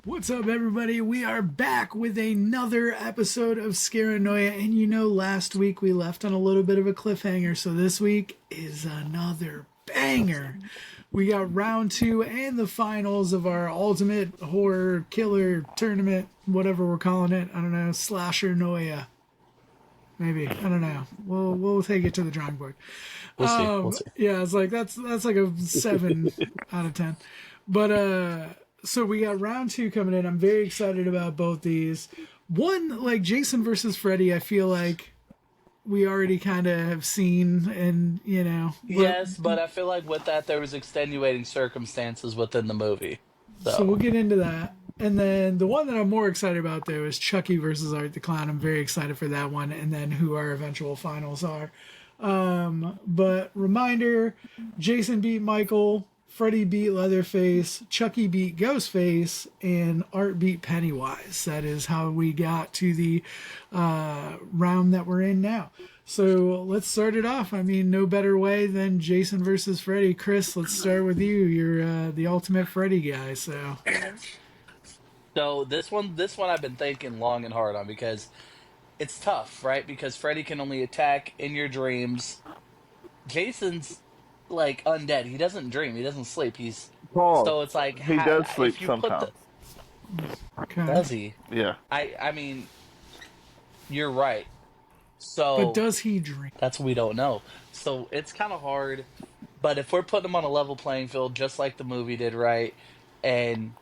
What's up, everybody? We are back with another episode of Scaranoia, and last week we left on a little bit of a cliffhanger, so this week is another banger. We got round 2 and the finals of our ultimate horror killer tournament, whatever we're calling it. I don't know, slasher noia. Maybe, I don't know. We'll take it to the drawing board. We'll see. Yeah, it's like that's like a 7 out of 10. But so we got round 2 coming in. I'm very excited about both these. One, like Jason versus Freddy, I feel like we already kind of have seen, and Yes, but I feel like with that there was extenuating circumstances within the movie. So we'll get into that. And then the one that I'm more excited about, though, is Chucky versus Art the Clown. I'm very excited for that one, and then who our eventual finals are. But reminder, Jason beat Michael, Freddy beat Leatherface, Chucky beat Ghostface, and Art beat Pennywise. That is how we got to the round that we're in now. So let's start it off. I mean, no better way than Jason versus Freddy. Chris, let's start with you. You're the ultimate Freddy guy, so... So this one I've been thinking long and hard on because it's tough, right? Because Freddy can only attack in your dreams. Jason's like undead. He doesn't dream. He doesn't sleep. So it's like he does sleep sometimes. Okay. Does he? Yeah. I mean, you're right. So But does he dream? that's what we don't know. So it's kind of hard. But if we're putting him on a level playing field, just like the movie did, right? And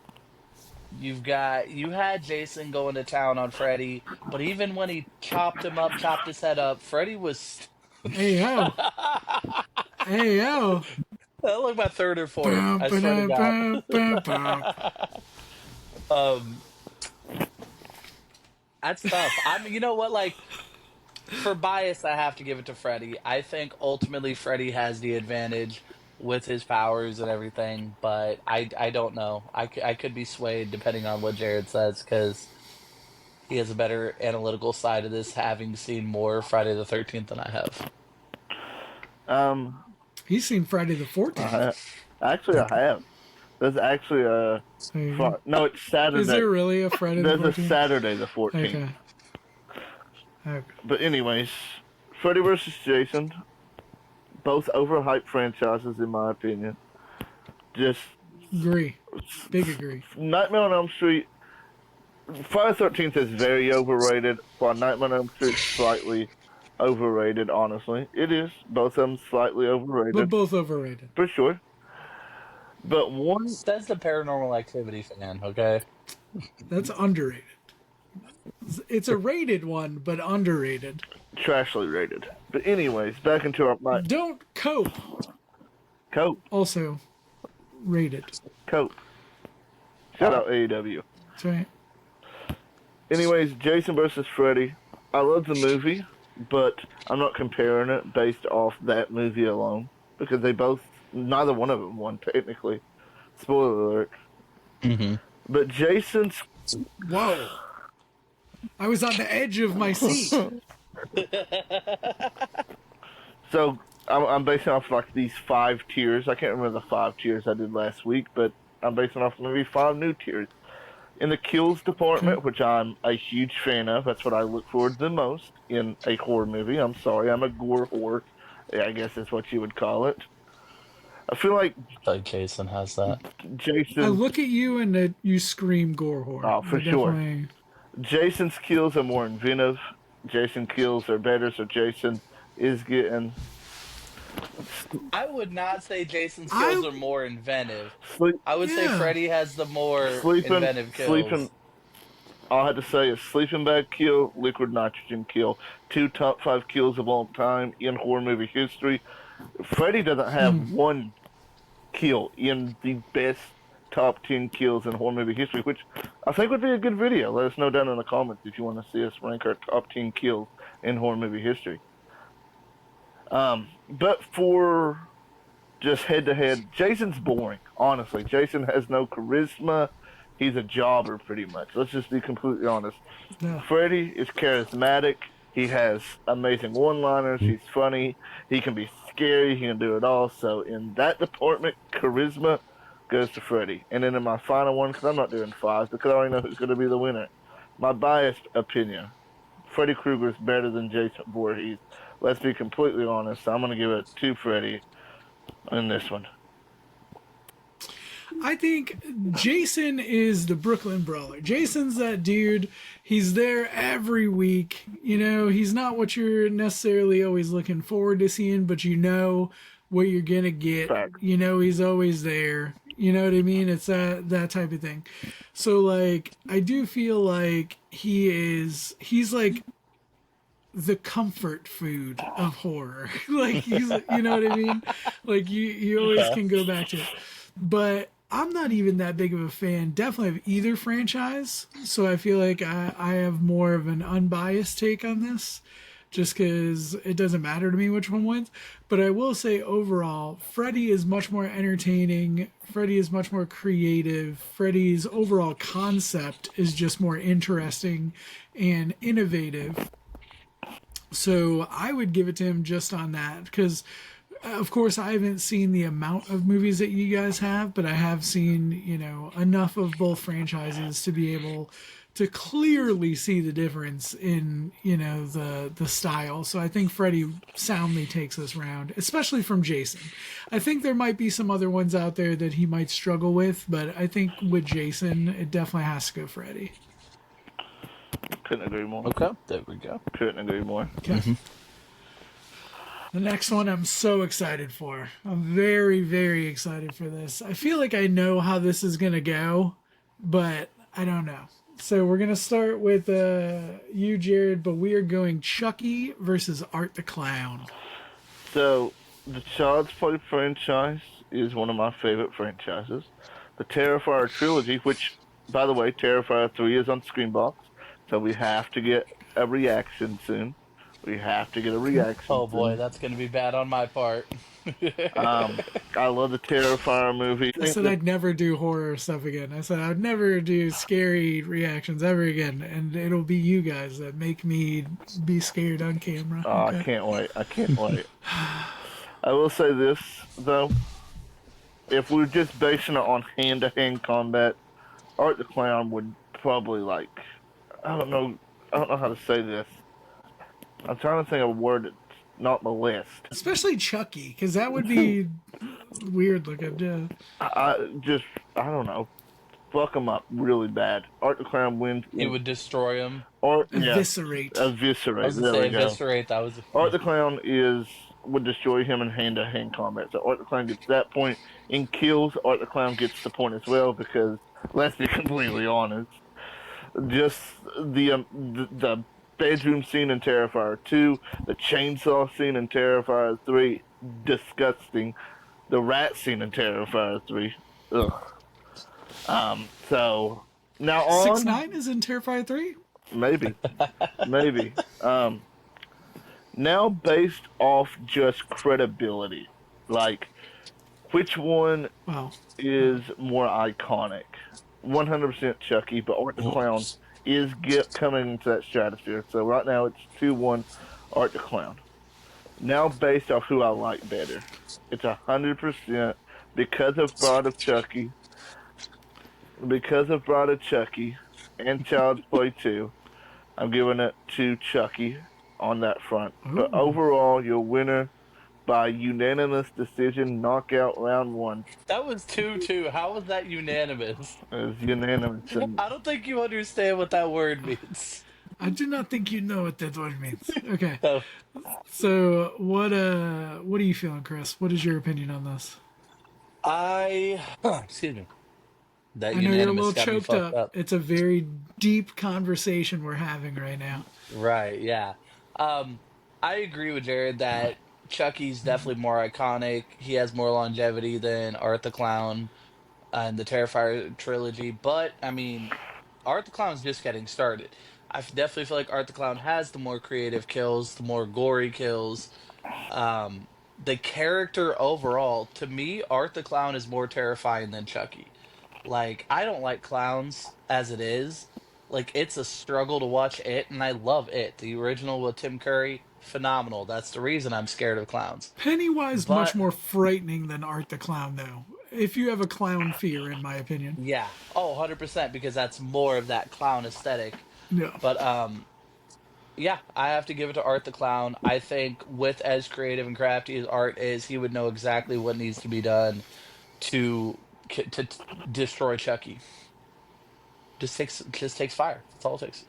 you had Jason going to town on Freddy, but even when he chopped his head up, Freddy was Hey, yo. Hey, yo. that looked my third or fourth. I swear to God. That's tough. I mean, you know what? Like, for bias, I have to give it to Freddy. I think ultimately Freddy has the advantage with his powers and everything, but I don't know. I could be swayed depending on what Jared says, because he has a better analytical side of this, having seen more Friday the 13th than I have. He's seen Friday the 14th. Actually, I have. There's actually a... No, it's Saturday. Is there really a Friday the 14th? There's a Saturday the 14th. Okay. But anyways, Freddy vs. Jason... Both overhyped franchises, in my opinion. Just... Agree. Big agree. Nightmare on Elm Street... Friday the 13th is very overrated, while Nightmare on Elm Street is slightly overrated, honestly. It is. Both of them slightly overrated. But both overrated. For sure. But one... Says the Paranormal Activity fan, okay? That's underrated. It's a rated one, but underrated. Trashly rated. But anyways, back into our... Don't cope. Cope. Also rated. Cope. Shout out AEW. That's right. Anyways, Jason versus Freddy. I love the movie, but I'm not comparing it based off that movie alone. Because neither one of them won, technically. Spoiler alert. Mm-hmm. But Jason's... Whoa. I was on the edge of my seat. So, I'm basing off like these 5 tiers. I can't remember the 5 tiers I did last week, but I'm basing off maybe 5 new tiers. In the kills department, which I'm a huge fan of, that's what I look forward to the most in a horror movie. I'm sorry, I'm a gore whore. I guess that's what you would call it. I feel like Jason has that. Jason... I look at you and you scream gore horror. Oh, for sure. Jason's kills are more inventive. Jason kills are better, so Jason is getting... I would not say Jason's kills are more inventive. I would say Yeah. Freddy has the more inventive kills. All I had to say is sleeping bag kill, liquid nitrogen kill. 2 top 5 kills of all time in horror movie history. Freddy doesn't have one kill in the best top 10 kills in horror movie history, which I think would be a good video. Let us know down in the comments if you want to see us rank our top 10 kills in horror movie history. But for just head-to-head, Jason's boring, honestly. Jason has no charisma. He's a jobber, pretty much. Let's just be completely honest. Yeah. Freddy is charismatic. He has amazing one-liners. He's funny. He can be scary. He can do it all. So in that department, charisma, goes to Freddy. And then in my final one, because I'm not doing fives, because I already know who's going to be the winner. My biased opinion, Freddy Krueger is better than Jason Voorhees. Let's be completely honest. I'm going to give it to Freddy in this one. I think Jason is the Brooklyn Brawler. Jason's that dude. He's there every week. You know, he's not what you're necessarily always looking forward to seeing, but you know what you're going to get. Fact. You know, he's always there. You know what I mean? It's that type of thing. So, like, I do feel like he's like the comfort food of horror. Like, he's, you know what I mean? Like, you always can go back to it. But I'm not even that big of a fan, definitely of either franchise. So I feel like I have more of an unbiased take on this, just because it doesn't matter to me which one wins. But I will say overall, Freddy is much more entertaining. Freddy is much more creative. Freddy's overall concept is just more interesting and innovative. So I would give it to him just on that, because of course, I haven't seen the amount of movies that you guys have, but I have seen, you know, enough of both franchises to be able to clearly see the difference in, you know, the style. So I think Freddy soundly takes this round, especially from Jason. I think there might be some other ones out there that he might struggle with, but I think with Jason, it definitely has to go Freddy. Couldn't agree more. Okay, there we go. Couldn't agree more. Okay. The next one I'm so excited for. I'm very, very excited for this. I feel like I know how this is going to go, but I don't know. So we're going to start with you, Jared, but we are going Chucky versus Art the Clown. So, the Child's Play franchise is one of my favorite franchises. The Terrifier trilogy, which, by the way, Terrifier 3 is on Screenbox, so we have to get a reaction soon. We have to get a reaction. Oh boy, that's going to be bad on my part. I love the Terrifier movie. I said I'd never do horror stuff again. I said I'd never do scary reactions ever again, and it'll be you guys that make me be scared on camera. Oh, Okay. I can't wait. I can't wait. I will say this, though. If we're just basing it on hand-to-hand combat, Art the Clown would probably, like... I don't know how to say this. I'm trying to think of a word that's not the list. Especially Chucky, because that would be weird looking. Yeah. I don't know. Fuck him up really bad. Art the Clown wins. It would destroy him. Or Eviscerate. Eviscerate. I was There going we to say go. eviscerate. That was. Art the Clown would destroy him in hand-to-hand combat. So Art the Clown gets that point. In kills, Art the Clown gets the point as well, because let's be completely honest, just the bedroom scene in Terrifier 2, the chainsaw scene in Terrifier 3, disgusting. The rat scene in Terrifier 3, ugh. So now on 6ix9ine is in Terrifier 3? maybe. Now based off just credibility, like which one Wow. is more iconic? 100% Chucky, but Art the Clown is coming into that stratosphere. So right now it's 2-1 Art the Clown. Now based off who I like better, it's 100% because of Bride of Chucky. Because of Bride of Chucky and Child's Play 2, I'm giving it to Chucky on that front. But overall, your winner by unanimous decision, knockout round 1. That was 2-2. How was that unanimous? It was unanimous. I don't think you understand what that word means. I do not think you know what that word means. Okay. So, So what are you feeling, Chris? What is your opinion on this? excuse me. That I know you're a unanimous little got me choked fucked up. It's a very deep conversation we're having right now. Right, yeah. I agree with Jared that Chucky's definitely more iconic. He has more longevity than Art the Clown and the Terrifier trilogy. But, I mean, Art the Clown's just getting started. Definitely feel like Art the Clown has the more creative kills, the more gory kills. The character overall, to me, Art the Clown is more terrifying than Chucky. Like, I don't like clowns as it is. Like, it's a struggle to watch it, and I love it. The original with Tim Curry, phenomenal. That's the reason I'm scared of clowns. Pennywise But much more frightening than Art the Clown, though. if you have a clown fear, in my opinion. Yeah. Oh, 100% because that's more of that clown aesthetic. Yeah. But yeah, I have to give it to Art the Clown. I think with as creative and crafty as Art is, he would know exactly what needs to be done to destroy Chucky. Just takes fire. That's all it takes.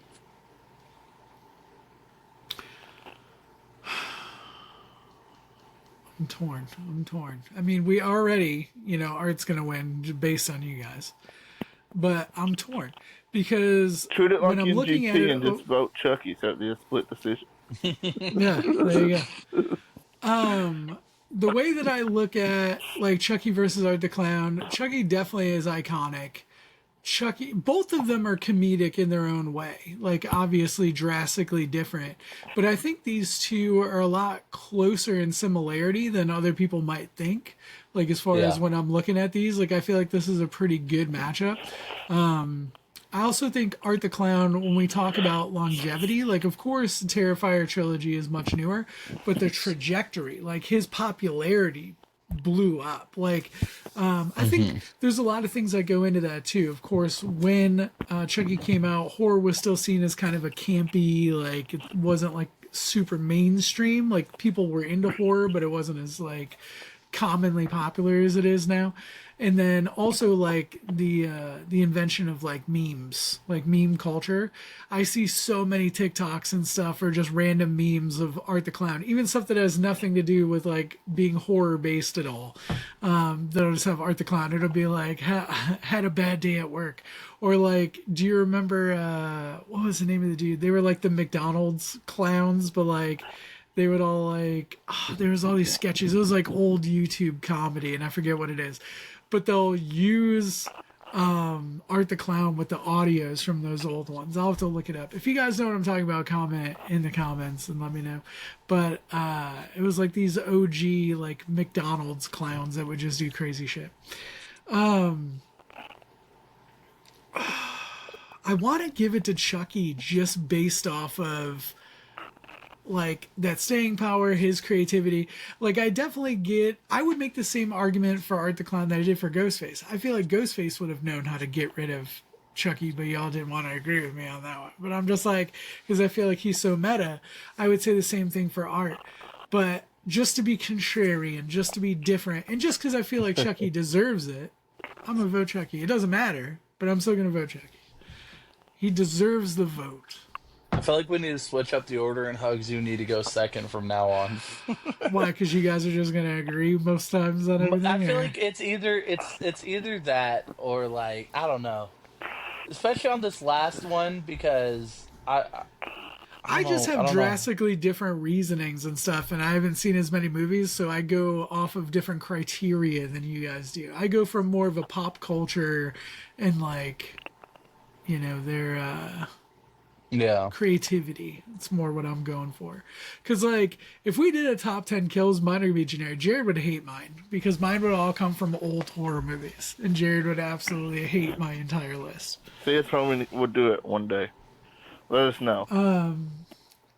I'm torn. I'm torn. I mean, we already, Art's gonna win based on you guys, but I'm torn because Treat it when like I'm looking at NGT it, and just vote Chucky, so it'd be a split decision. yeah, there you go. The way that I look at like Chucky versus Art the Clown, Chucky definitely is iconic. Chucky, both of them are comedic in their own way, like obviously drastically different. But I think these two are a lot closer in similarity than other people might think. Like as far as Yeah. when I'm looking at these, like I feel like this is a pretty good matchup. I also think Art the Clown, when we talk about longevity, like of course the Terrifier trilogy is much newer, but the trajectory, like his popularity blew up. Like I think there's a lot of things that go into that too. Of course, when Chucky came out, horror was still seen as kind of a campy, like it wasn't like super mainstream. Like people were into horror, but it wasn't as like commonly popular as it is now. And then also like the invention of like memes, like meme culture. I see so many TikToks and stuff or just random memes of Art the Clown, even stuff that has nothing to do with like being horror based at all. That'll just have Art the Clown. It'll be like had a bad day at work, or like, do you remember what was the name of the dude? They were like the McDonald's clowns, but like they would all like there was all these sketches. It was like old YouTube comedy, and I forget what it is, but they'll use Art the Clown with the audios from those old ones. I'll have to look it up. If you guys know what I'm talking about, comment in the comments and let me know. But it was like these OG like McDonald's clowns that would just do crazy shit. I want to give it to Chucky just based off of like that staying power, his creativity. Like I would make the same argument for Art the Clown that I did for Ghostface. I feel like Ghostface would have known how to get rid of Chucky, but y'all didn't want to agree with me on that one. But I'm just like, because I feel like he's so meta, I would say the same thing for Art. But just to be contrarian, just to be different, and just because I feel like Chucky deserves it, I'm gonna vote Chucky. It doesn't matter, but I'm still gonna vote Chucky. He deserves the vote. I feel like we need to switch up the order, and Hugs, you need to go second from now on. Why? Because you guys are just gonna agree most times on everything. I feel or- like it's either that or like I don't know, especially on this last one because I just I have don't know. drastically different reasonings and stuff, and I haven't seen as many movies, so I go off of different criteria than you guys do. I go from more of a pop culture and like, their Yeah. creativity. It's more what I'm going for. Because, like, if we did a top 10 kills, mine would be generic. Jared would hate mine because mine would all come from old horror movies, and Jared would absolutely hate my entire list. See if Roman would do it one day. Let us know.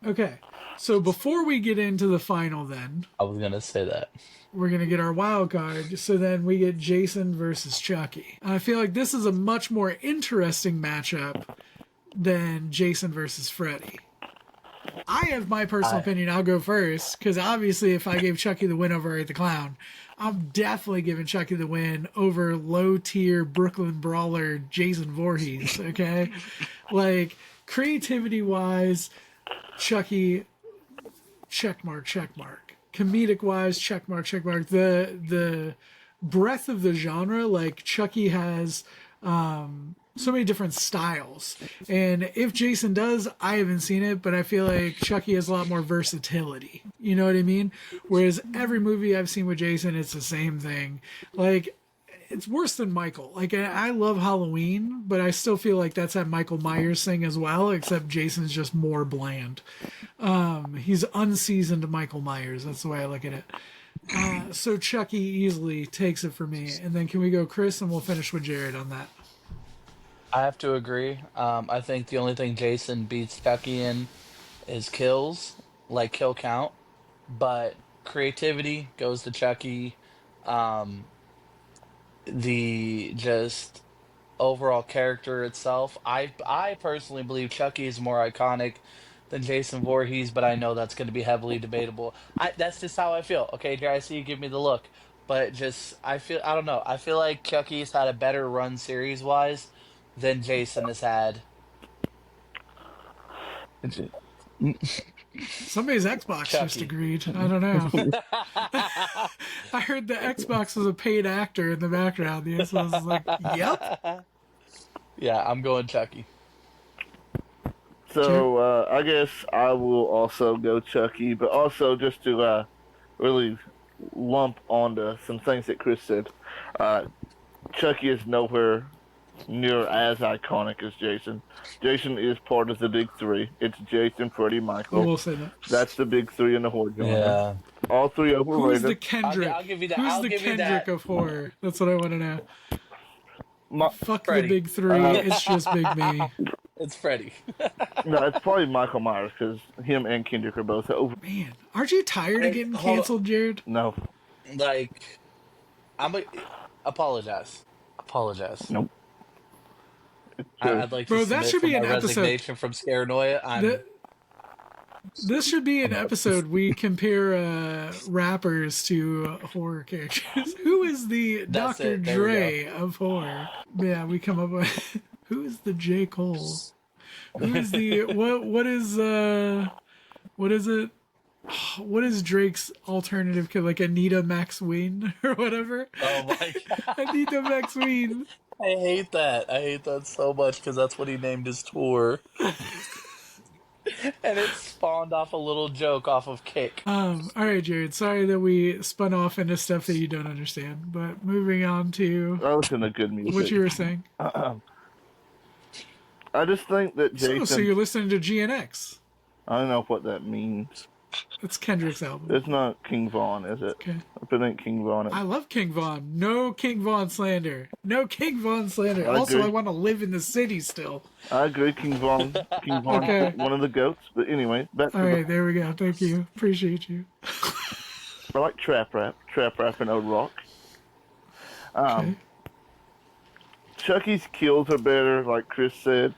Okay, so before we get into the final, then, I was gonna say that. we're going to get our wild card. So then we get Jason versus Chucky. I feel like this is a much more interesting matchup than Jason versus Freddy. I have my personal opinion. I'll go first because obviously, if I gave Chucky the win over Art the Clown, I'm definitely giving Chucky the win over low tier Brooklyn brawler Jason Voorhees. Okay, like creativity wise, Chucky check mark. Comedic wise, check mark. The breadth of the genre, like Chucky has so many different styles. And if Jason does, I haven't seen it, but I feel like Chucky has a lot more versatility. You know what I mean? Whereas every movie I've seen with Jason, it's the same thing. Like, it's worse than Michael. Like, I love Halloween, but I still feel like that's that Michael Myers thing as well, except Jason's just more bland. He's unseasoned Michael Myers. That's the way I look at it. So Chucky easily takes it for me. And then can we go Chris, and we'll finish with Jared on that. I have to agree. I think the only thing Jason beats Chucky in is kills, like kill count, but creativity goes to Chucky. Um, the just overall character itself. I personally believe Chucky is more iconic than Jason Voorhees, but I know that's going to be heavily debatable. That's just how I feel. Okay, Jerry, I see you give me the look, but just I don't know. I feel like Chucky's had a better run series wise than Jason has had. Somebody's Xbox just Chucky. agreed. I don't know. I heard the Xbox was a paid actor in the background. So I was like, yep. Yeah, I'm going Chucky. So I guess I will also go Chucky, but also just to really lump onto some things that Chris said. Chucky is nowhere near as iconic as Jason. Jason is part of the big three. It's Jason, Freddy, I Michael. will say that. That's the big three in the horror genre. Yeah. All three Who is the overrated. Kendrick? I'll give you that. Who's I'll the give you Kendrick that. of horror? That's what I want to know. Fuck Freddy. the big three. It's just big me. It's Freddy. No, it's probably Michael Myers because him and Kendrick are both over. Man, aren't you tired of getting Hold on. canceled, Jared? No, Like, apologize. nope. I'd like Bro, to that submit should for be my an episode. resignation from Scaranoia. This should be an episode. We compare rappers to horror characters. Who is the That's Dr. it. There we Dre of horror? Yeah, we come up with who is the J. Cole? Who is the what is it? What is Drake's alternative kid? Like Anita Maxween or whatever? Oh my god. Anita Maxween. I hate that. I hate that so much because that's what he named his tour. And it spawned off a little joke off of Kick. All right, Jared. Sorry that we spun off into stuff that you don't understand. But moving on to I listen to good music. what you were saying. I just think that Jason. So you're listening to GNX. I don't know what that means. It's Kendrick's album. It's not King Von, is it? Okay. If it ain't King Von, I love King Von. No King Von slander. No King Von slander. I Also, agree. I want to live in the city still. I agree. King Von, Okay. one of the goats. But anyway, back to All right, there we go. Thank you. Appreciate you. I like trap rap and old rock. Okay. Chucky's kills are better, like Chris said.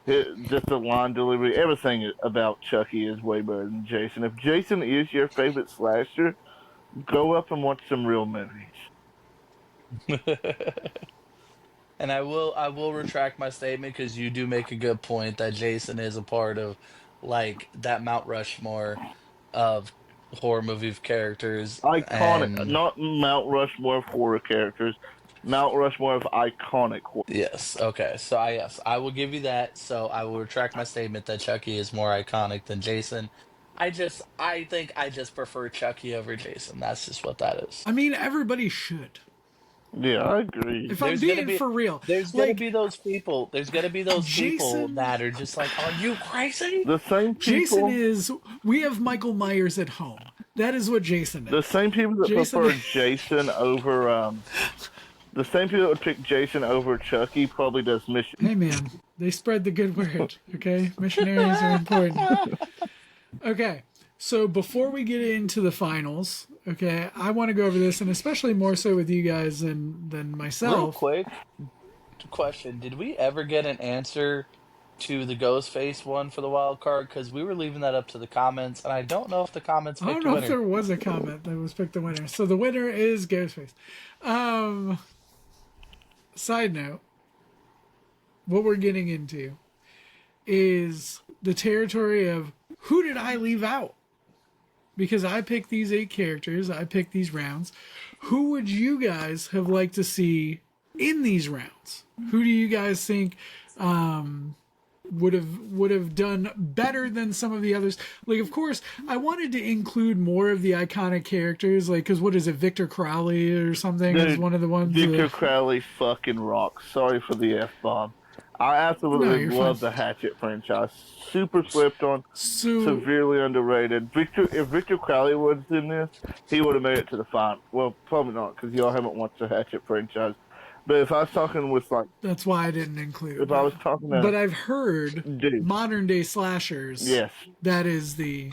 Just the line delivery, everything about Chucky is way better than Jason. If Jason is your favorite slasher, go up and watch some real movies. And I will retract my statement because you do make a good point that Jason is a part of like that Mount Rushmore of horror movie characters. Iconic, And not Mount Rushmore of horror characters, Mount Rushmore of iconic horror. yes, okay. So I will give you that. So I will retract my statement that Chucky is more iconic than Jason. I think I just prefer Chucky over Jason. That's just what that is. I mean, everybody should. Yeah, I agree. If I'm There's gonna being be- for real. There's gonna Like, be those people. There's gonna be those people Jason- that are just like, "Are you crazy?" The same people, Jason is. We have Michael Myers at home. That is what Jason is. the same people that Jason- prefer Jason over the same people that would pick Jason over Chucky probably does Mission. Hey man, they spread the good word, okay? Missionaries are important. Okay, so before we get into the finals, okay, I want to go over this, and especially more so with you guys than Real myself. quick question: did we ever get an answer to the Ghostface one for the wild card? Because we were leaving that up to the comments, and I don't know if the comments I picked don't a know if winner. there was a comment that was picked the winner. So the winner is Ghostface. Side note, what we're getting into is the territory of who did I leave out? Because I picked these 8 characters, I picked these rounds. Who would you guys have liked to see in these rounds? Who do you guys think would have done better than some of the others? Like, of course, I wanted to include more of the iconic characters, like, because what is it, Victor Crowley or something is Dude, one of the ones. Victor Crowley fucking rocks. Sorry for the F-bomb. I No, absolutely you're love fine. the Hatchet franchise. Super slept on, So severely underrated. If Victor Crowley was in this, he would have made it to the final. Well, probably not, because y'all haven't watched the Hatchet franchise. But if I was talking with, like, that's why I didn't include. if I was talking to... But I've heard Dude. modern day slashers. Yes. That is the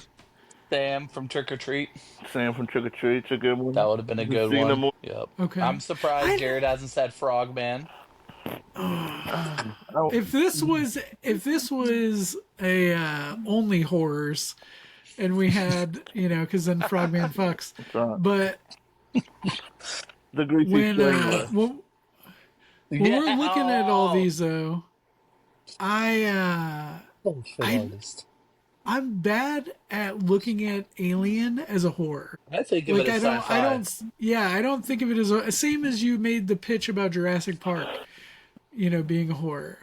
Sam from Trick or Treat. Sam from Trick or Treat's a good one. That would have been a good Xena one. Moore. Yep. Okay. I'm surprised I Jared hasn't said Frogman. Oh, if this was a only horrors, and we had because then Frogman fucks. that's right. But The Greasy when Strangler. when we're looking at all these though, I'm bad at looking at Alien as a horror. I think of it as sci-fi. I don't think of it as same as you made the pitch about Jurassic Park, being a horror.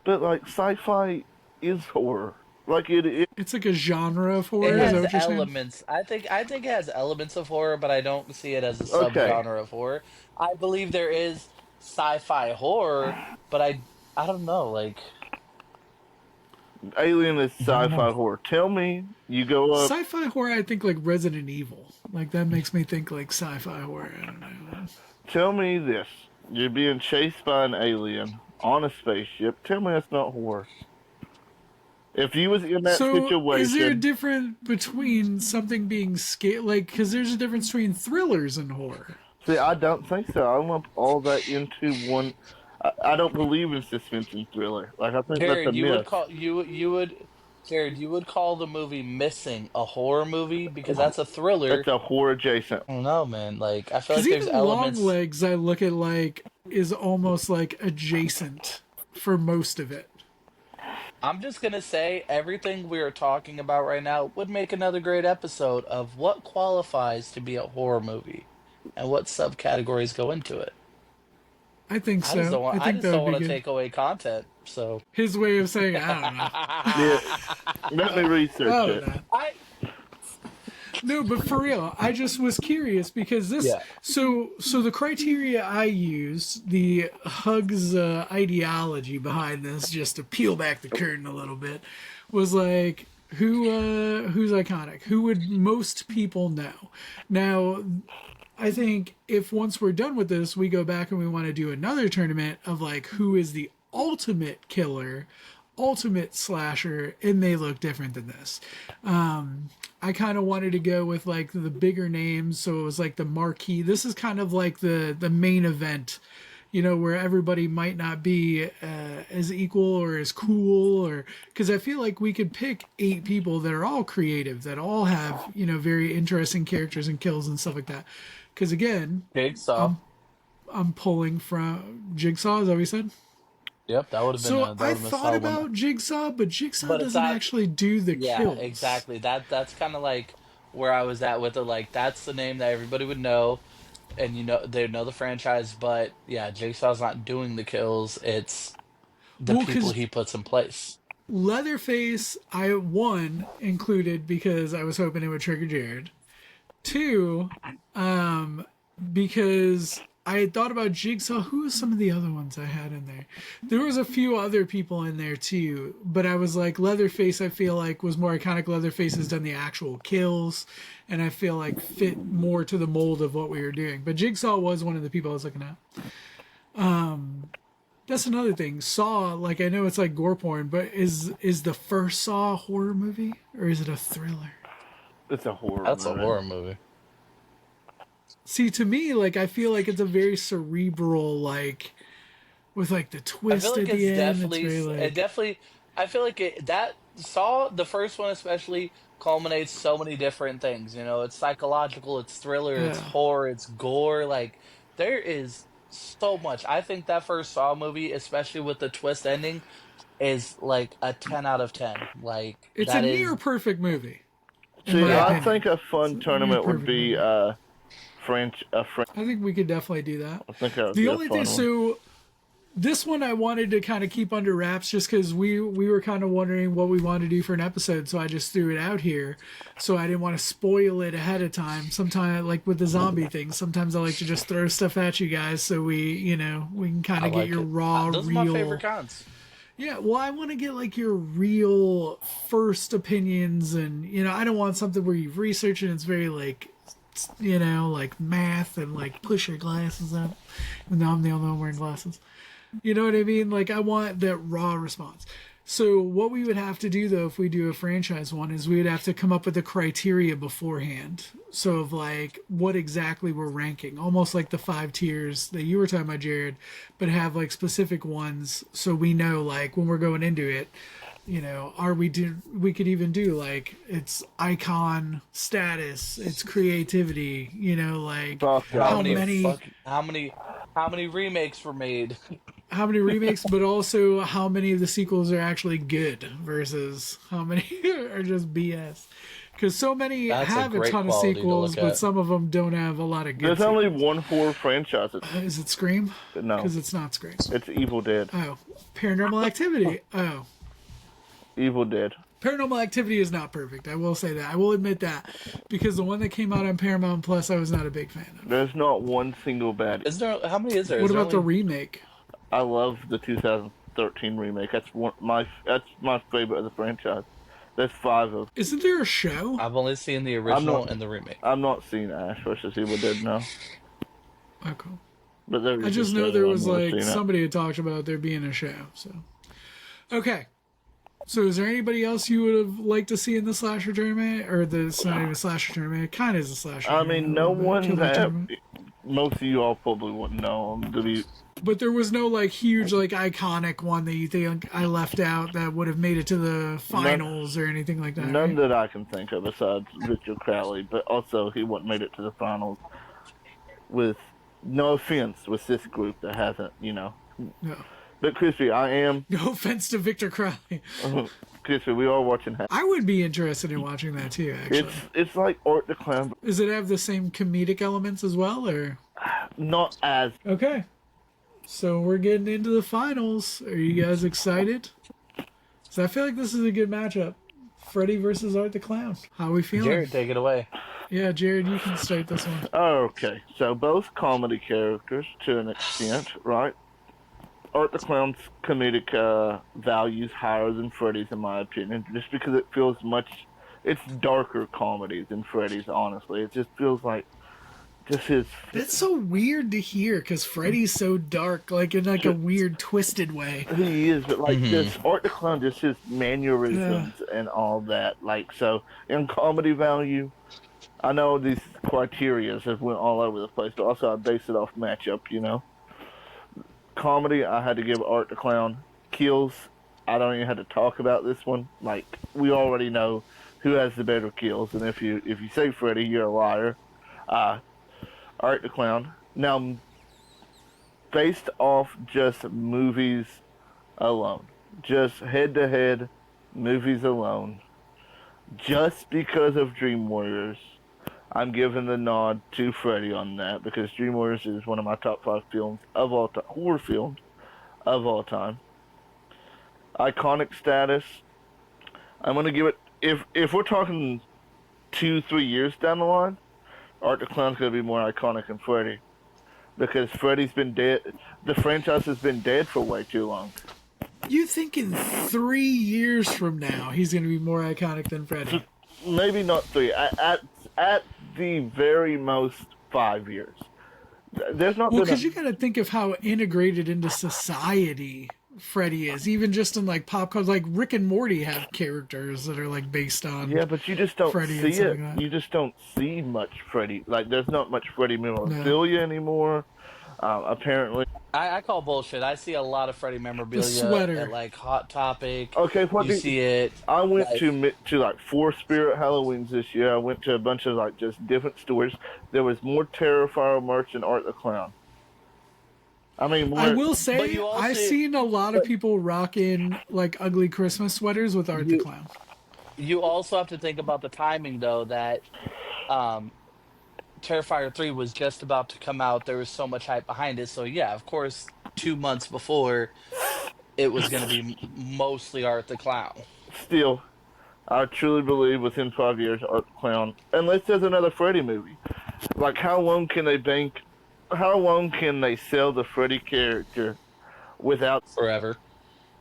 But like sci-fi is horror. Like It's like a genre of horror. It Is that has what you're saying? elements. I think it has elements of horror, but I don't see it as a subgenre of horror. I believe there is sci-fi horror, but I don't know. Like Alien is sci-fi horror. Tell me, you go up. Sci-fi horror, I think like Resident Evil. Like that makes me think like sci-fi horror. I don't know. Tell me this: you're being chased by an alien on a spaceship. Tell me that's not horror. If you was in that situation, is there a difference between something being scary? Like, because there's a difference between thrillers and horror. See, I don't think so. I lump all that into one. I don't believe in suspense and thriller. Like I think Jared, that's a myth. Jared, you would call the movie Missing a horror movie because that's a thriller. That's a horror adjacent. I don't know, man. Like I feel like Because there's even elements. Long Legs, I look at like is almost like adjacent for most of it. I'm just gonna say everything we are talking about right now would make another great episode of what qualifies to be a horror movie, and what subcategories go into it. I think so. I think just don't want to good. take away content. So His way of saying, I don't know. Yeah, let me research it. No, but for real, I just was curious because this. Yeah. So the criteria I use, the Hugz ideology behind this, just to peel back the curtain a little bit, was like who's iconic, who would most people know. Now, I think if once we're done with this, we go back and we want to do another tournament of like who is the ultimate killer, ultimate slasher, and they look different than this. I kind of wanted to go with like the bigger names, so it was like the marquee. This is kind of like the main event, where everybody might not be as equal or as cool, or because I feel like we could pick 8 people that are all creative, that all have very interesting characters and kills and stuff like that. Because again, Jigsaw. I'm pulling from Jigsaw. Is that what you said? Yep, that would have been. So I thought about Jigsaw, but Jigsaw doesn't actually do the kills. Yeah, exactly. That's kind of like where I was at with it. Like that's the name that everybody would know, and they know the franchise. But yeah, Jigsaw's not doing the kills. It's the people he puts in place. Leatherface, I included because I was hoping it would trigger Jared. 2, because I had thought about Jigsaw. Who are some of the other ones I had in there? There was a few other people in there too, but I was like, Leatherface I feel like was more iconic. Leatherface has done the actual kills, and I feel like fit more to the mold of what we were doing. But Jigsaw was one of the people I was looking at. That's another thing. Saw, like I know it's like gore porn, but is the first Saw a horror movie or is it a thriller? It's a horror. That's a horror movie. See, to me, like I feel like it's a very cerebral, like with like the twist at the end. I feel like that Saw, the first one especially, culminates so many different things. It's psychological, it's thriller, it's horror, it's gore. Like there is so much. I think that first Saw movie, especially with the twist ending, is like a 10 out of 10. Like it's a near perfect movie. See, I think a fun tournament would be French. I think we could definitely do that. I think that would the be only a fun thing. One. So this one I wanted to kind of keep under wraps, just because we were kind of wondering what we wanted to do for an episode, so I just threw it out here. So I didn't want to spoil it ahead of time. Sometimes, like with the zombie thing, sometimes I like to just throw stuff at you guys, so we can kind of get your raw, Those real. Are my favorite cons. Yeah, well, I want to get like your real first opinions, and I don't want something where you've researched and it's very like, like math and like push your glasses up. Even though I'm the only one wearing glasses, you know what I mean? Like I want that raw response. So what we would have to do though, if we do a franchise one, is we would have to come up with the criteria beforehand. So of like what exactly we're ranking, almost like the 5 tiers that you were talking about, Jared, but have like specific ones so we know like when we're going into it, are we could even do like its icon status, its creativity, like Fuck How how yeah. many many how many remakes were made? how many remakes, but also how many of the sequels are actually good versus how many are just BS. Because so many That's a have a great ton of quality to sequels, look but at. some of them don't have a lot of good There's only sequels. one horror franchise. Is it Scream? No, Because it's not Scream. it's Evil Dead. Oh, Paranormal Activity. Oh, Evil Dead. Paranormal Activity is not perfect. I will say that. I will admit that. Because the one that came out on Paramount Plus, I was not a big fan of. There's not one single bad. Is there how many is there? What Is there about the only remake? I love the 2013 remake. That's my favorite of the franchise. There's 5 of. Isn't there a show? I've only seen the I'm original not. and the remake. I'm not seeing Ash versus Evil Dead now, Okay. but there I is a just know show. there I'm was not like seeing it. somebody had talked about there being a show. So, okay. So, is there anybody else you would have liked to see in the slasher tournament, or it's not even a slasher tournament? It kind of is a slasher. I tournament, mean, a no little bit, one killer that tournament. most of you all probably wouldn't know him to be. But there was no like huge, like iconic one that you think I left out that would have made it to the finals or anything like that. None Right? that I can think of besides Richard Crowley, but also he wouldn't made it to the finals with no offense with this group that hasn't, No. But Chrissy, I am No offense to Victor Crowley. Chrissy. We are watching. I would be interested in watching that too. Actually, It's like Art the Clown, does it have the same comedic elements as well, or? not as Okay. So we're getting into the finals. Are you guys excited? So I feel like this is a good matchup. Freddy versus Art the Clown. How are we feeling? Jared, take it away. Yeah, Jared, you can start this one. okay. So both comedy characters to an extent, right? Art the Clown's comedic values higher than Freddy's, in my opinion, just because it feels much. It's darker comedy than Freddy's. Honestly, it just feels like just his. That's so weird to hear because Freddy's so dark, like in like a weird twisted way. He is, but like this Art the Clown, just his mannerisms and all that. Like so, in comedy value, I know these criterias have went all over the place, but also I base it off matchup. Comedy, I had to give Art the Clown. Kills, I don't even have to talk about this one. Like we already know who has the better kills, and if you say Freddy, you're a liar. Art the Clown. Now, based off just movies alone, just head-to-head movies alone, just because of Dream Warriors, I'm giving the nod to Freddy on that because Dream Warriors is one of my top 5 films of all time, horror films of all time. Iconic status, I'm gonna give it. If we're talking 2-3 years down the line, Art the Clown's gonna be more iconic than Freddy because Freddy's been dead. The franchise has been dead for way too long. You think in 3 years from now he's going to be more iconic than Freddy? Maybe not 3. At the very most 5 years. There's not Well, been. because you got to think of how integrated into society Freddy is, even just in like pop culture. Like Rick and Morty have characters that are like based on. Yeah, but you just don't Freddy and see stuff it. like that. You just don't see much Freddy. Like, there's not much Freddy memorabilia anymore. Apparently. I call bullshit. I see a lot of Freddy memorabilia sweater. at like Hot Topic. Okay, what You see it. I went like- to like 4 Spirit Halloweens this year. I went to a bunch of like just different stores. There was more Terrifier merch than Art the Clown. I mean, I will But say you also- I've seen a lot of people rocking like ugly Christmas sweaters with Art the Clown. You also have to think about the timing, though, that Terrifier 3 was just about to come out. There was so much hype behind it. So, yeah, of course, 2 months before, it was going to be mostly Art the Clown. still, I truly believe within 5 years, Art the Clown, unless there's another Freddy movie. Like, how long can they bank? How long can they sell the Freddy character without? Forever.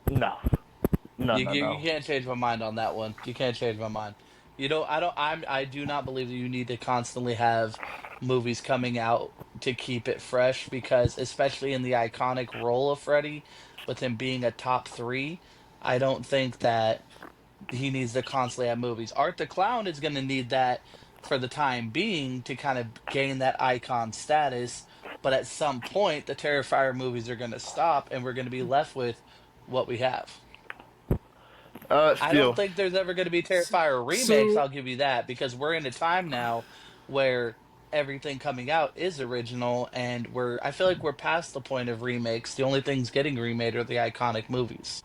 No, no. You can't change my mind on that one. You can't change my mind. I do not believe that you need to constantly have movies coming out to keep it fresh because, especially in the iconic role of Freddy, with him being a top 3, I don't think that he needs to constantly have movies. Art the Clown is going to need that for the time being to kind of gain that icon status. But at some point, the Terrifier movies are going to stop, and we're going to be left with what we have. I don't Still, think there's ever going to be Terrifier remakes. So I'll give you that because we're in a time now where everything coming out is original, and I feel like we're past the point of remakes. The only things getting remade are the iconic movies.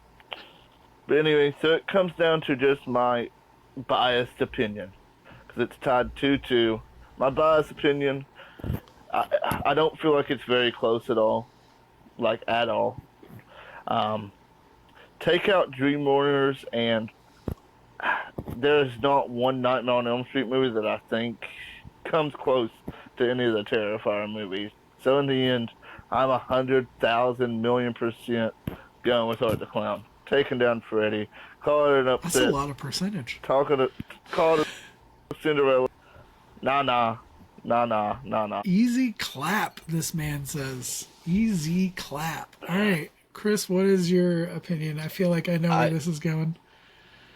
but anyway, so it comes down to just my biased opinion because it's tied 2-2. My biased opinion, I don't feel like it's very close at all, like at all. Um, Take out Dream Warriors, and there is not one Nightmare on Elm Street movie that I think comes close to any of the Terrifier movies. So in the end, I'm 100,000,000,000% going with Art the Clown, taking down Freddy, call it an that's a upset, lot of percentage. call it a Cinderella. Nah, nah, nah, nah, nah, nah. Easy clap, this man says. Easy clap. All right, Chris, what is your opinion? I feel like I know where I this is going.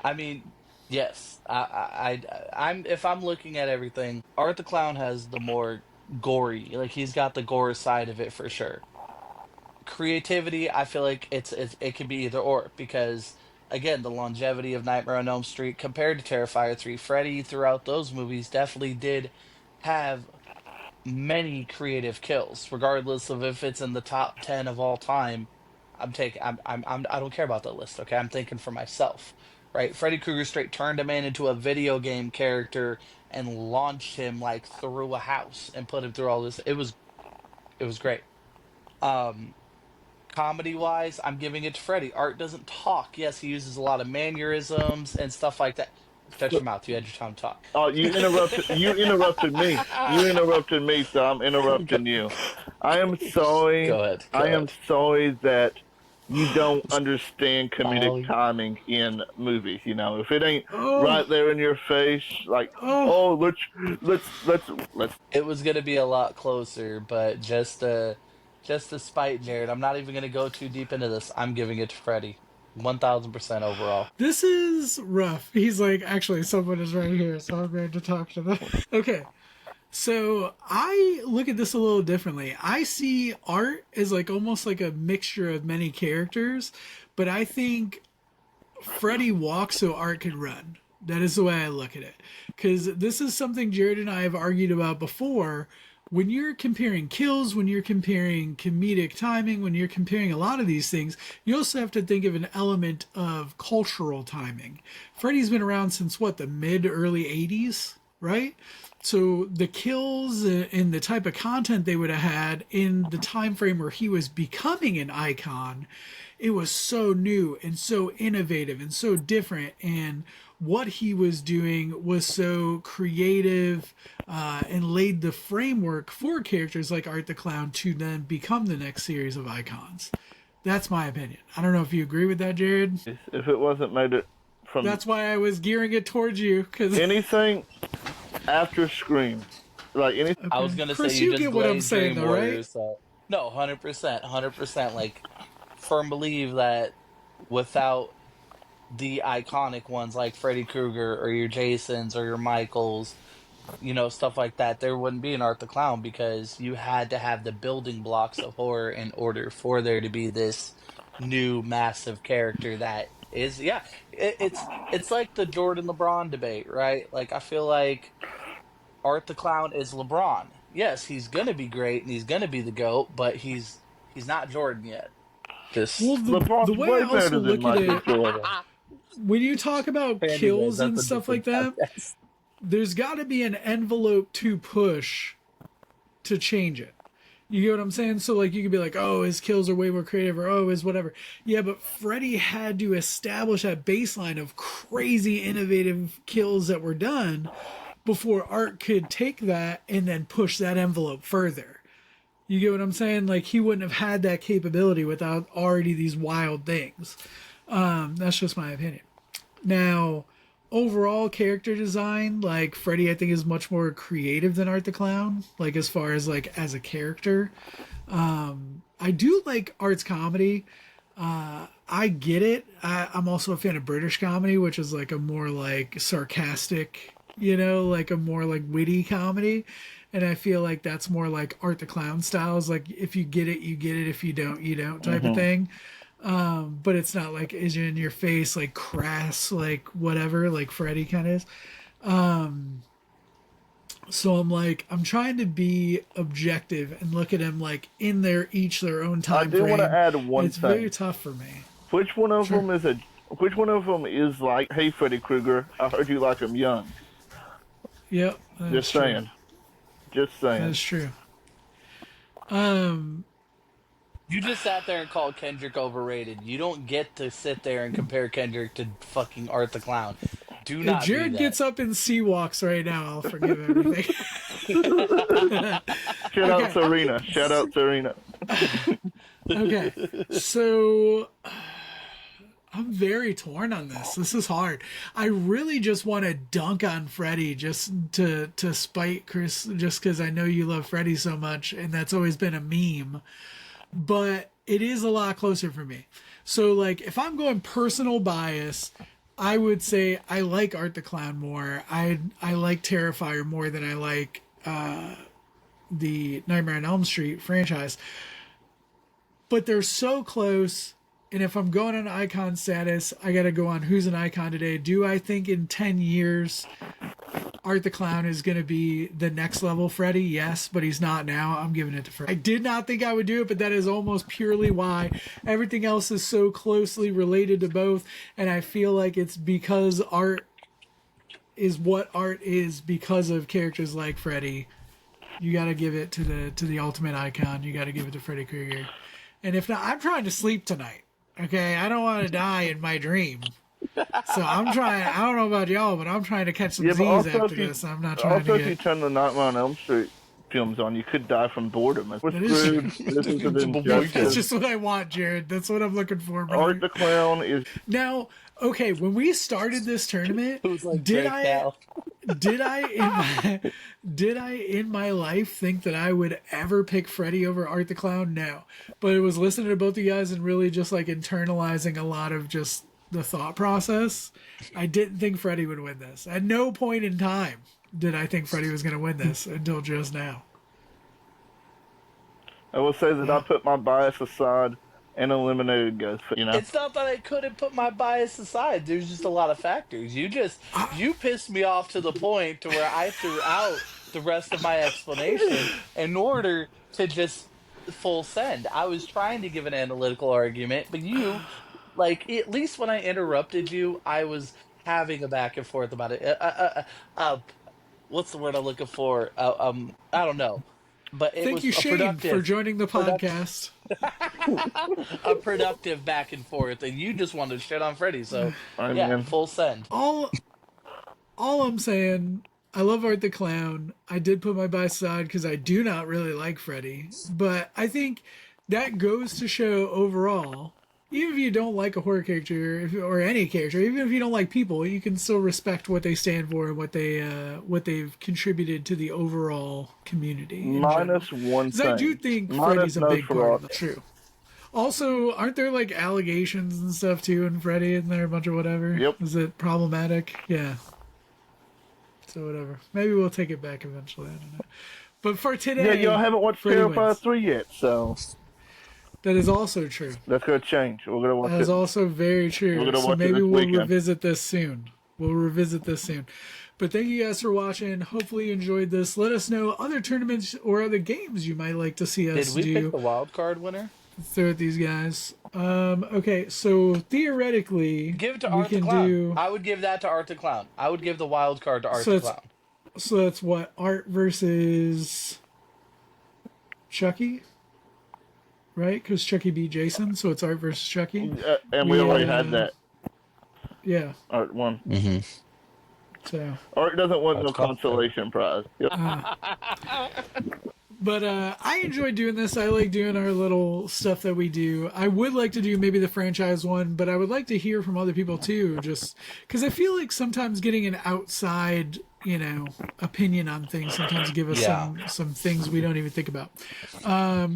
I mean, yes. I'm if I'm looking at everything, Art the Clown has the more gory, like he's got the gore side of it for sure. Creativity, I feel like it could be either or because again, the longevity of Nightmare on Elm Street compared to Terrifier 3, Freddy throughout those movies definitely did have many creative kills, regardless of if it's in the top 10 of all time. I don't care about that list, okay? I'm thinking for myself, right? Freddy Krueger straight turned a man into a video game character and launched him like through a house and put him through all this. It was great. Um, Comedy wise, I'm giving it to Freddy. Art doesn't talk. Yes, he uses a lot of mannerisms and stuff like that. Shut your mouth. You had your time to talk. Oh, you interrupted. You interrupted me. You interrupted me, so I'm Go, interrupting you. I am sorry. go ahead. Go I am ahead. sorry that you don't understand comedic Molly. timing in movies. You know, if it ain't Oh, right there in your face, like, oh. oh, let's. It was gonna be a lot closer, but just to spite Jared, I'm not even gonna go too deep into this. I'm giving it to Freddie, 1,000% overall. This is rough. He's like, actually, someone is right here, so I'm going to talk to them. Okay, so I look at this a little differently. I see art as like almost like a mixture of many characters, but I think Freddy walks so art can run. That is the way I look at it. Because this is something Jared and I have argued about before. When you're comparing kills, when you're comparing comedic timing, when you're comparing a lot of these things, you also have to think of an element of cultural timing. Freddy's been around since what, the mid early 80s, right? So the kills and the type of content they would have had in the time frame where he was becoming an icon, it was so new and so innovative and so different, and what he was doing was so creative, and laid the framework for characters like Art the Clown to then become the next series of icons. That's my opinion. I don't know if you agree with that, Jared. If it wasn't made it from That's why I was gearing it towards you, because anything after Scream, like any. I was gonna say Chris, you you just get what I'm glazed saying, Dream though, right? Warriors, so no, 100%, 100%. Like, firm believe that without the iconic ones like Freddy Krueger or your Jasons or your Michaels, stuff like that, there wouldn't be an Art the Clown because you had to have the building blocks of horror in order for there to be this new massive character that is, yeah, it's like the Jordan LeBron debate, right? Like, I feel like Art the Clown is LeBron. Yes, he's gonna be great and he's gonna be the GOAT, but he's not Jordan yet. Well, Just the LeBron's way I way also better than look at Michael it, Jordan. when you talk about anyways, kills that's and a stuff like different that, podcast. there's got to be an envelope to push to change it. You get what I'm saying? So, like, you could be like, oh, his kills are way more creative, or oh, his whatever. Yeah, but Freddy had to establish that baseline of crazy, innovative kills that were done before Art could take that and then push that envelope further. You get what I'm saying? Like, he wouldn't have had that capability without already these wild things. That's just my opinion. Now, overall character design, like Freddy, I think is much more creative than Art the Clown. Like as far as like as a character, I do like Art's comedy. I I get it. I'm also a fan of British comedy, which is like a more like sarcastic, like a more like witty comedy. And I feel like that's more like Art the Clown styles. Like if you get it, you get it. If you don't, you don't type of thing. But it's not like is in your face, like crass, like whatever, like Freddy kind of is. So I'm trying to be objective and look at them like in their own time frame. I do want to add one it's thing. Very tough for me. Which one of them is like, hey, Freddy Krueger, I heard you like him young. Yep. Just saying. That's true. You just sat there and called Kendrick overrated. You don't get to sit there and compare Kendrick to fucking Art the Clown. Do not. If Jared do that. gets up and sea walks right now, I'll forgive everything. Shout out Serena. Okay, so I'm very torn on this. This is hard. I really just want to dunk on Freddy just to spite Chris, just because I know you love Freddy so much, and that's always been a meme. But it is a lot closer for me. So, like, if I'm going personal bias, I would say I like Art the Clown more. I like Terrifier more than I like the Nightmare on Elm Street franchise. But they're so close. And if I'm going on icon status, I got to go on who's an icon today. Do I think in 10 years Art the Clown is going to be the next level Freddy? Yes, but he's not now. I'm giving it to Freddy. I did not think I would do it, but that is almost purely why everything else is so closely related to both. And I feel like it's because art is what art is because of characters like Freddy. You got to give it to the ultimate icon. You got to give it to Freddy Krueger. And if not, I'm trying to sleep tonight. Okay, I don't want to die in my dream. So I'm trying. I don't know about y'all, but I'm trying to catch some Z's after this. I'm not trying to if you turn the Nightmare on Elm Street films on, you could die from boredom. This is an injustice. That's just what I want, Jared. That's what I'm looking for, brother. Art the Clown is now. Okay, when we started this tournament, like did I in my life think that I would ever pick Freddy over Art the Clown? No, but it was listening to both of you guys and really just like internalizing a lot of just the thought process. I didn't think Freddy would win this. At no point in time did I think Freddy was going to win this until just now. I will say that I put my bias aside and eliminated Ghost. It's not that I couldn't put my bias aside. There's just a lot of factors. You pissed me off to the point to where I threw out the rest of my explanation in order to just full send. I was trying to give an analytical argument, but you, like, at least when I interrupted you, I was having a back and forth about it. What's the word I'm looking for? I don't know. But it Thank was you, Shane, for joining the podcast. A productive back and forth, and you just wanted to shit on Freddy, so full send. All I'm saying, I love Art the Clown. I did put my bias aside because I do not really like Freddy, but I think that goes to show overall, even if you don't like a horror character or any character, even if you don't like people, you can still respect what they stand for and what they've contributed to the overall community. Minus one thing. I do think Freddy's a big part of it. True. Also, aren't there like allegations and stuff too in Freddy? Isn't there a bunch of whatever? Yep. Is it problematic? Yeah. So whatever. Maybe we'll take it back eventually. I don't know. But for today, y'all haven't watched Terrifier 3 yet, so that is also true. That's gonna change. We're gonna watch it. That is also very true. We're gonna so watch maybe it this we'll weekend. revisit this soon. But thank you guys for watching. Hopefully you enjoyed this. Let us know other tournaments or other games you might like to see us Did we do. pick the wild card winner? Throw at these guys. Okay, so theoretically, Give it to Art the Clown. I would give that to Art the Clown. I would give the wild card to Art the Clown. So that's what, Art versus Chucky? Right? Because Chucky beat Jason, so it's Art versus Chucky. And we already had that. Yeah. Art won. Mm-hmm. So Art doesn't want no consolation prize. Yep. But I enjoy doing this. I like doing our little stuff that we do. I would like to do maybe the franchise one, but I would like to hear from other people too, just because I feel like sometimes getting an outside opinion on things. Sometimes give us Yeah. some things we don't even think about.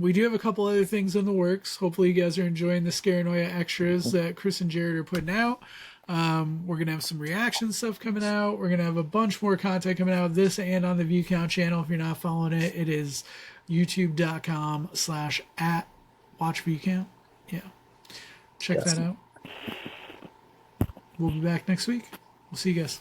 We do have a couple other things in the works. Hopefully, you guys are enjoying the Scaranoia extras that Chris and Jared are putting out. We're gonna have some reaction stuff coming out. We're gonna have a bunch more content coming out. This and on the View Count channel. If you're not following it, it is youtube.com/@watchviewcount. Yeah, check that out. We'll be back next week. We'll see you guys.